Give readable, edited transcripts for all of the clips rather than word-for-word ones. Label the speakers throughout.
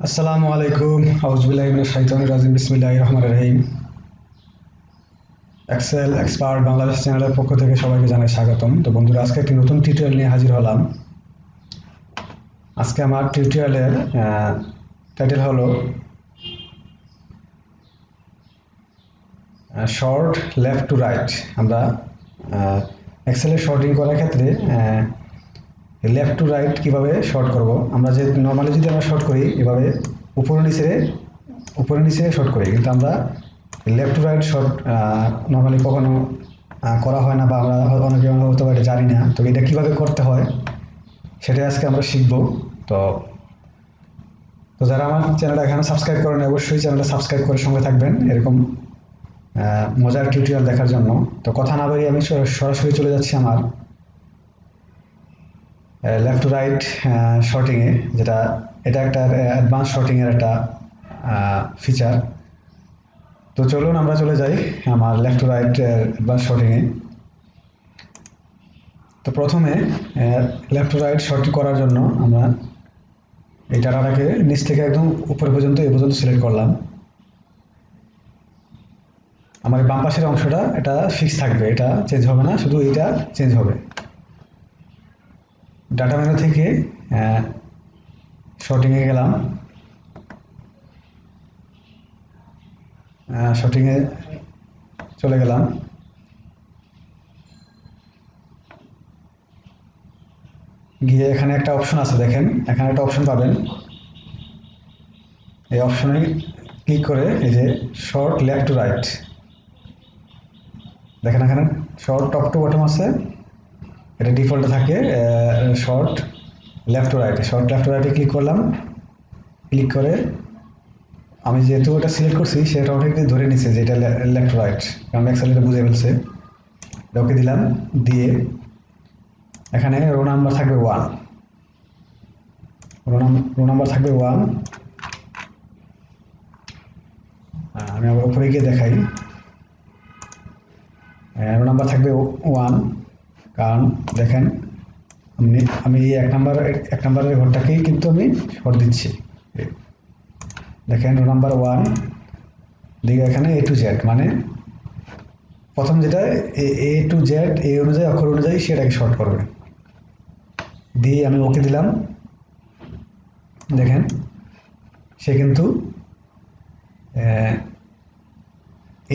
Speaker 1: আসসালামু আলাইকুম আউযুবিল্লাহি মিনাশ শাইতানির রাজিম বিসমিল্লাহির রহমানির রহিম। এক্সেল এক্সপার্ট বাংলাদেশ চ্যানেলের পক্ষ থেকে সবাইকে জানাই স্বাগতম। তো বন্ধুরা, আজকে একটি নতুন টিউটোরিয়াল নিয়ে হাজির হলাম। আজকে আমার টিউটোরিয়ালের টাইটেল হলো শর্ট লেফট টু রাইট। আমরা এক্সেলের শর্টিং করার ক্ষেত্রে লেফট টু রাইট কিভাবে শর্ট করব। আমরা যে নর্মালি যদি আমরা শর্ট করি এভাবে উপরে নিচে শর্ট করি, কিন্তু আমরা left to right short normally কখনো করা হয় না, বা আমরা অনেকে হয়তো এটা জানি না। তো এটা কিভাবে করতে হয় সেটাই আজকে আমরা শিখব। তো তো যারা আমার চ্যানেলটা এখানে সাবস্ক্রাইব করেন, অবশ্যই চ্যানেলটা সাবস্ক্রাইব করে সঙ্গে থাকবেন এরকম মজার টিউটোরিয়াল দেখার জন্য। তো কথা না বাড়িয়ে আমি সরাসরি চলে যাচ্ছি আমার লেফট টু রাইট শর্টিংয়ে, এটা একটা অ্যাডভান্স শর্টিংয়ের একটা ফিচার। তো চলুন আমরা চলে যাই আমার লেফট টু রাইট অ্যাডভান্স শর্টিংয়ে। তো প্রথমে লেফট টু রাইট শর্ট করার জন্য আমরা এই ডাটাটাকে নিচ থেকে একদম উপরে পর্যন্ত এই পর্যন্ত সিলেক্ট করলাম। আমার বাম পাশের অংশটা এটা ফিক্স থাকবে, এটা চেঞ্জ হবে না, শুধু এটা চেঞ্জ হবে। ডাটা মেনু থেকে শর্টিংয়ে গেলাম, শর্টিংয়ে চলে গেলাম। গিয়ে এখানে একটা অপশন আছে, দেখেন এখানে একটা অপশন পাবেন। এই অপশনে ক্লিক করে এই যে শর্ট লেফট টু রাইট, দেখেন এখানে শর্ট টপ টু বটম আছে, এটা ডিফল্টে থাকে short left to right. Short left to রাইটে ক্লিক করলাম। ক্লিক করে আমি যেহেতু ওটা সিলেক্ট করছি সেটা অটোমেটিক ধরে নিচ্ছে যে এটা লেফট টু রাইট, কারণ এক্সেল এটা বুঝে ফেলছে। ওকে দিলাম, দিয়ে এখানে রো নাম্বার থাকবে 1, রো নাম্বার থাকবে 1। আমি আবার উপরে গিয়ে দেখাই, রো নাম্বার থাকবে 1, কারণ দেখেন আমি এক নাম্বারের ঘরটাকেই কিন্তু আমি শর্ট দিচ্ছি। দেখেন রো নাম্বার 1 দিকে এখানে এ টু জেড, মানে প্রথম যেটা এ টু জেড এ অনুযায়ী অক্ষর অনুযায়ী সেটাকে শর্ট করবে। দিয়ে আমি ওকে দিলাম। দেখেন সে কিন্তু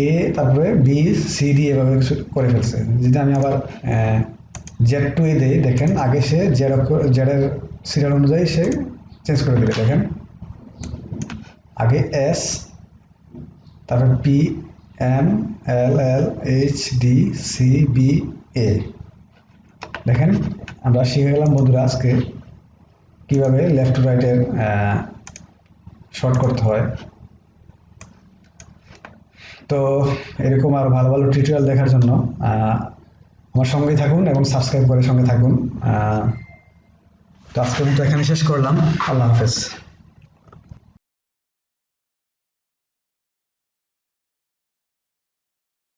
Speaker 1: এ তারপরে বি সি ডি এভাবে করে ফেলছে। যদি আমি আবার জেড টু এ দিই, দেখেন আগে সে জেডের সিরিয়াল অনুযায়ী সে চেঞ্জ করে দেবে। দেখেন আগে এস, তারপর P M L L H D C B A. দেখেন আমরা শিখে গেলাম বন্ধুরা আজকে কিভাবে লেফট টু রাইটের শর্ট করতে হয়। তো এরকম আর ভালো ভালো টিউটোরিয়াল দেখার জন্য আমার সঙ্গেই থাকুন এবং সাবস্ক্রাইব করে সঙ্গে থাকুন। তো আজকের মতো এখানে শেষ করলাম। আল্লাহ হাফেজ।